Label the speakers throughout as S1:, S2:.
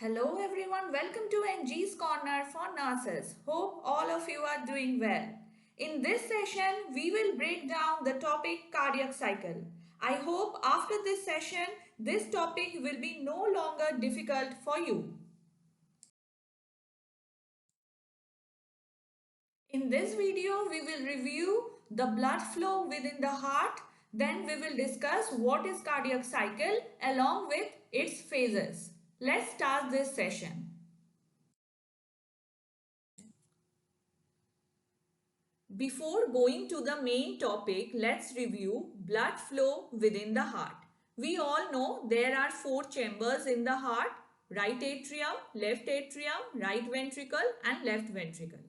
S1: Hello everyone, welcome to NG's Corner for Nurses. Hope all of you are doing well. In this session, we will break down the topic cardiac cycle. I hope after this session, this topic will be no longer difficult for you. In this video, we will review the blood flow within the heart. Then we will discuss what is cardiac cycle along with its phases. Let's start this session. Before going to the main topic, let's review blood flow within the heart. We all know there are four chambers in the heart: right atrium, right ventricle and left ventricle.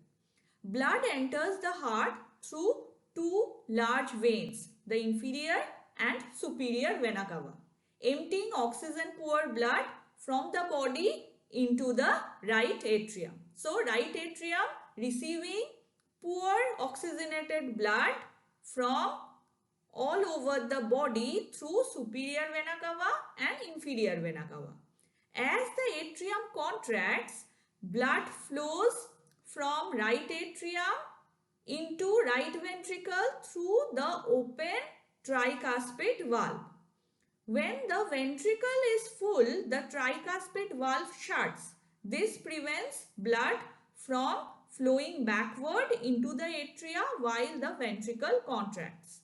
S1: Blood enters the heart through two large veins, the inferior and superior vena cava, emptying oxygen poor blood from the body into the right atrium. So right atrium receiving poor oxygenated blood from all over the body through superior vena cava and inferior vena cava. As the atrium contracts, blood flows from right atrium into right ventricle through the open tricuspid valve. When the ventricle is full, the tricuspid valve shuts. This prevents blood from flowing backward into the atria while the ventricle contracts.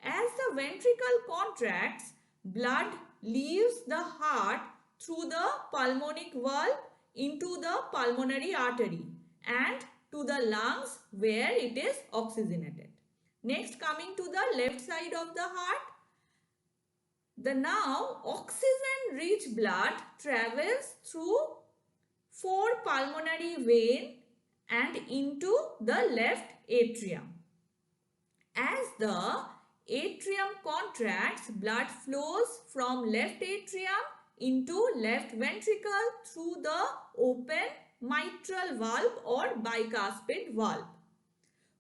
S1: As the ventricle contracts, blood leaves the heart through the pulmonic valve into the pulmonary artery and to the lungs where it is oxygenated. Next, coming to the left side of the heart, the now oxygen-rich blood travels through four pulmonary veins and into the left atrium. As the atrium contracts, blood flows from left atrium into left ventricle through the open mitral valve or bicuspid valve.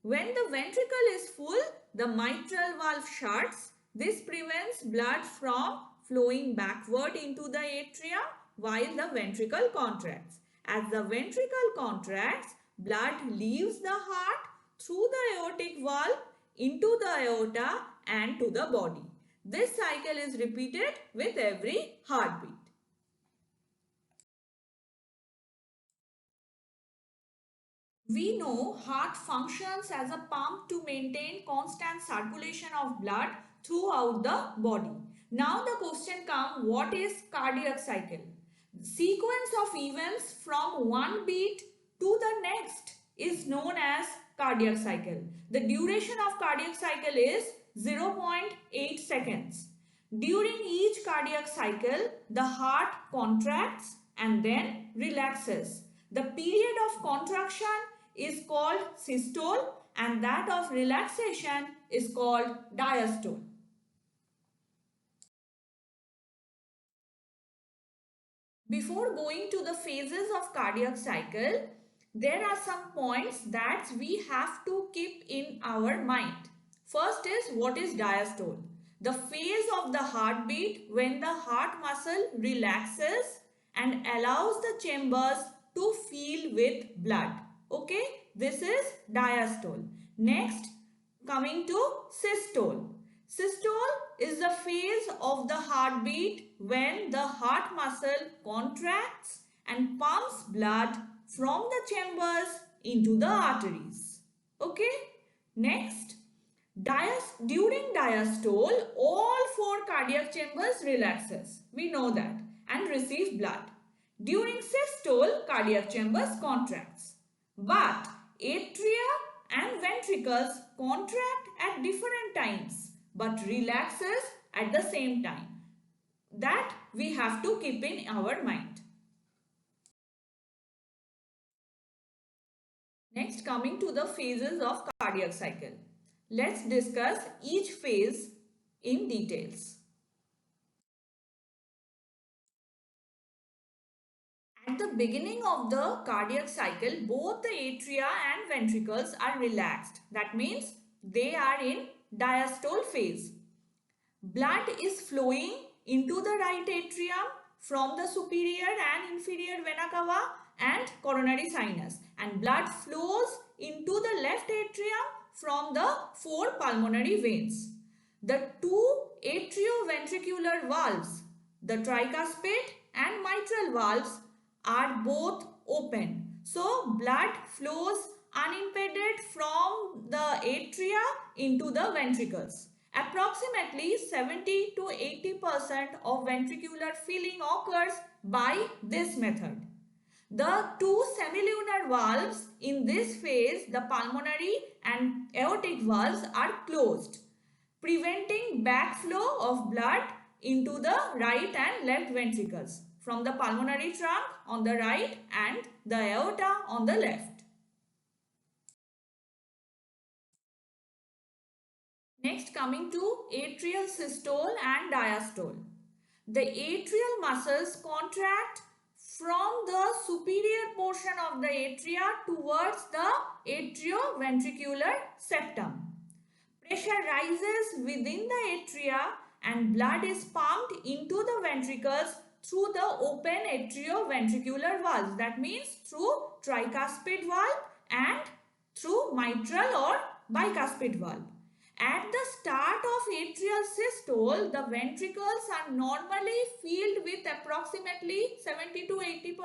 S1: When the ventricle is full, the mitral valve shuts. This prevents blood from flowing backward into the atrium while the ventricle contracts. As the ventricle contracts, blood leaves the heart through the aortic valve into the aorta and to the body. This cycle is repeated with every heartbeat. We know heart functions as a pump to maintain constant circulation of blood throughout the body. Now the question comes, what is cardiac cycle? Sequence of events from one beat to the next is known as cardiac cycle. The duration of cardiac cycle is 0.8 seconds. During each cardiac cycle, the heart contracts and then relaxes. The period of contraction is called systole and that of relaxation is called diastole. Before going to the phases of cardiac cycle, there are some points that we have to keep in our mind. First is, what is diastole? The phase of the heartbeat when the heart muscle relaxes and allows the chambers to fill with blood. Okay, this is diastole. Next, coming to systole. Systole is the phase of the heartbeat when the heart muscle contracts and pumps blood from the chambers into the arteries. Okay, next, during diastole, all four cardiac chambers relaxes. We know that and receive blood. During systole, cardiac chambers contracts. But atria and ventricles contract at different times but relaxes at the same time. That we have to keep in our mind. Next, coming to the phases of cardiac cycle. Let's discuss each phase in details. At the beginning of the cardiac cycle, both the atria and ventricles are relaxed. That means they are in diastole phase. Blood is flowing into the right atrium from the superior and inferior vena cava and coronary sinus, and blood flows into the left atrium from the four pulmonary veins. The two atrioventricular valves, the tricuspid and mitral valves, are both open. So blood flows unimpeded from the atria into the ventricles. Approximately 70 to 80% of ventricular filling occurs by this method. The two semilunar valves in this phase, the pulmonary and aortic valves, are closed, preventing backflow of blood into the right and left ventricles from the pulmonary trunk on the right and the aorta on the left. Next, coming to atrial systole and diastole. The atrial muscles contract from the superior portion of the atria towards the atrioventricular septum. Pressure rises within the atria and blood is pumped into the ventricles through the open atrioventricular valves. That means through tricuspid valve and through mitral or bicuspid valve. At the start of atrial systole, the ventricles are normally filled with approximately 70 to 80%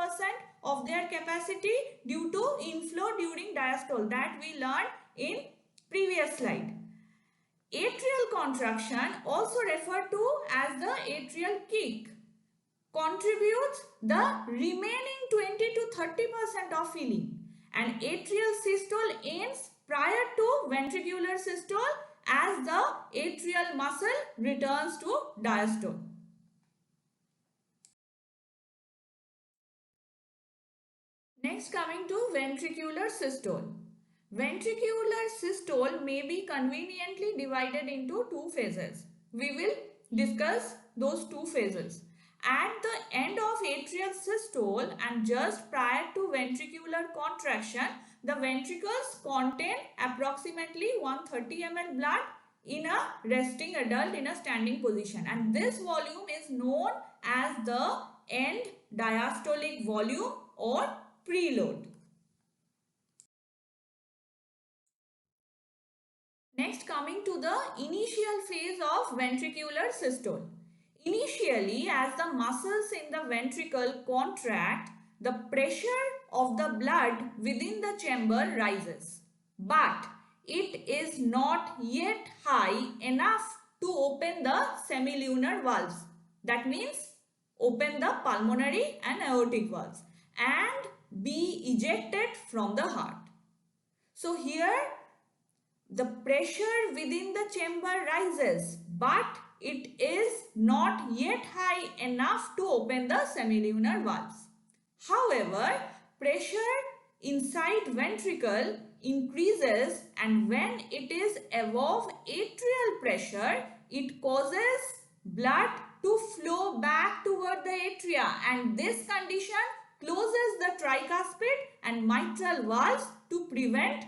S1: of their capacity due to inflow during diastole that we learned in previous slide. Atrial contraction, also referred to as the atrial kick, contributes the remaining 20 to 30% of filling, and atrial systole ends prior to ventricular systole as the atrial muscle returns to diastole. Next, coming to ventricular systole. Ventricular systole may be conveniently divided into two phases. We will discuss those two phases. At the end of atrial systole and just prior to ventricular contraction, the ventricles contain approximately 130 ml blood in a resting adult in a standing position, and this volume is known as the end diastolic volume or preload. Next, coming to the initial phase of ventricular systole. Initially, as the muscles in the ventricle contract, the pressure of the blood within the chamber rises. But it is not yet high enough to open the semilunar valves. That means open the pulmonary and aortic valves and be ejected from the heart. So here the pressure within the chamber rises, but it is not yet high enough to open the semilunar valves. However, pressure inside ventricle increases, and when it is above atrial pressure, it causes blood to flow back toward the atria, and this condition closes the tricuspid and mitral valves to prevent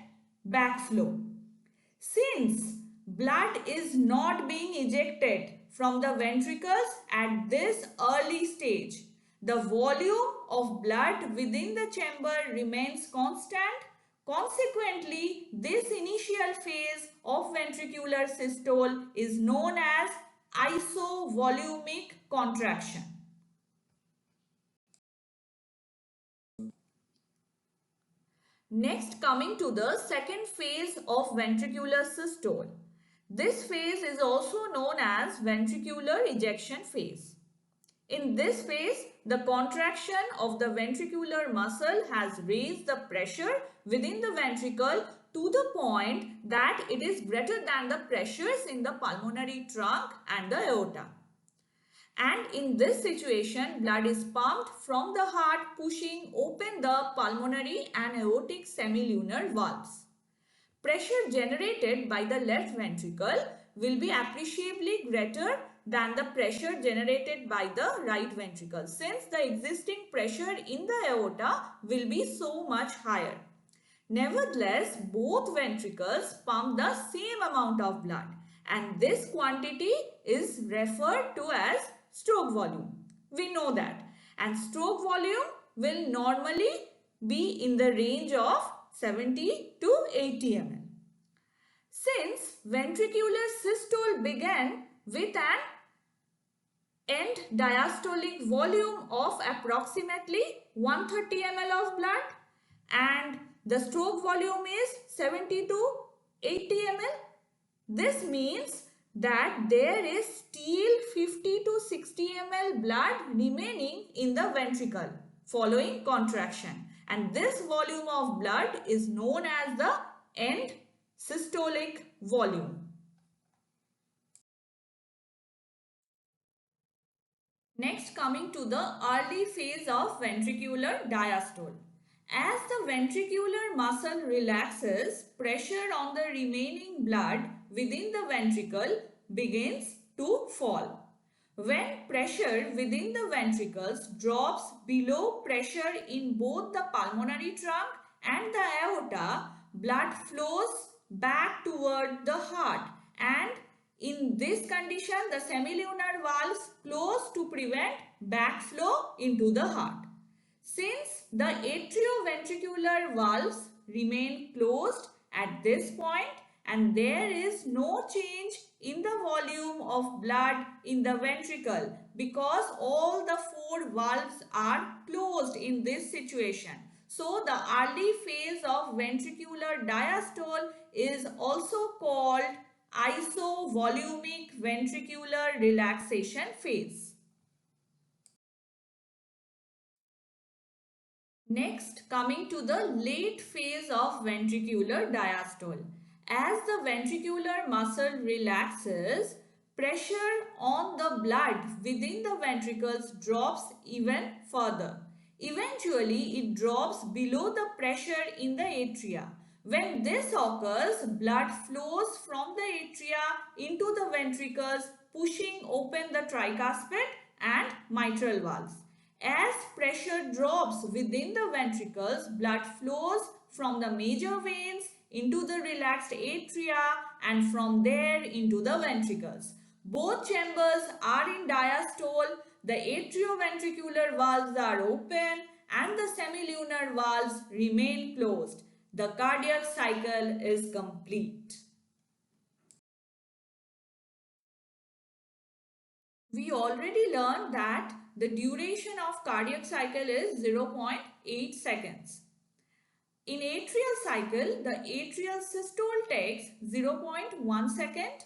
S1: backflow. Since blood is not being ejected from the ventricles at this early stage, the volume of blood within the chamber remains constant. Consequently, this initial phase of ventricular systole is known as isovolumic contraction. Next, coming to the second phase of ventricular systole. This phase is also known as ventricular ejection phase. In this phase, the contraction of the ventricular muscle has raised the pressure within the ventricle to the point that it is greater than the pressures in the pulmonary trunk and the aorta. And in this situation, blood is pumped from the heart, pushing open the pulmonary and aortic semilunar valves. Pressure generated by the left ventricle will be appreciably greater than the pressure generated by the right ventricle, since the existing pressure in the aorta will be so much higher. Nevertheless, both ventricles pump the same amount of blood, and this quantity is referred to as stroke volume. We know that. And stroke volume will normally be in the range of 70 to 80 ml. Since ventricular systole began with an end diastolic volume of approximately 130 ml of blood and the stroke volume is 70 to 80 ml. This means that there is still 50 to 60 ml blood remaining in the ventricle following contraction, and this volume of blood is known as the end systolic volume. Next, coming to the early phase of ventricular diastole. As the ventricular muscle relaxes, pressure on the remaining blood within the ventricle begins to fall. When pressure within the ventricles drops below pressure in both the pulmonary trunk and the aorta, blood flows back toward the heart, and in this condition, the semilunar valves close to prevent backflow into the heart. Since the atrioventricular valves remain closed at this point and there is no change in the volume of blood in the ventricle because all the four valves are closed in this situation. So the early phase of ventricular diastole is also called isovolumic ventricular relaxation phase. Next, coming to the late phase of ventricular diastole. As the ventricular muscle relaxes, pressure on the blood within the ventricles drops even further. Eventually, it drops below the pressure in the atria. When this occurs, blood flows from the atria into the ventricles, pushing open the tricuspid and mitral valves. As pressure drops within the ventricles, blood flows from the major veins into the relaxed atria and from there into the ventricles. Both chambers are in diastole, the atrioventricular valves are open and the semilunar valves remain closed. The cardiac cycle is complete. We already learned that the duration of cardiac cycle is 0.8 seconds. In atrial cycle, the atrial systole takes 0.1 second,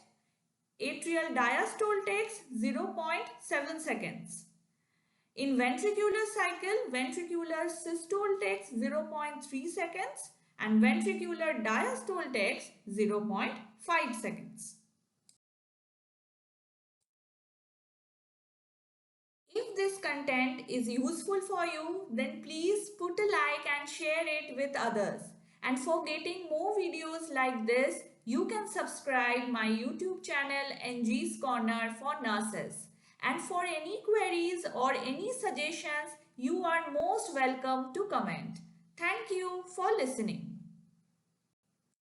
S1: atrial diastole takes 0.7 seconds. In ventricular cycle, ventricular systole takes 0.3 seconds and ventricular diastole takes 0.5 seconds. If this content is useful for you, then please put a like and share it with others. And for getting more videos like this, you can subscribe my YouTube channel NG's Corner for Nurses. And for any queries or any suggestions, you are most welcome to comment. Thank you for listening.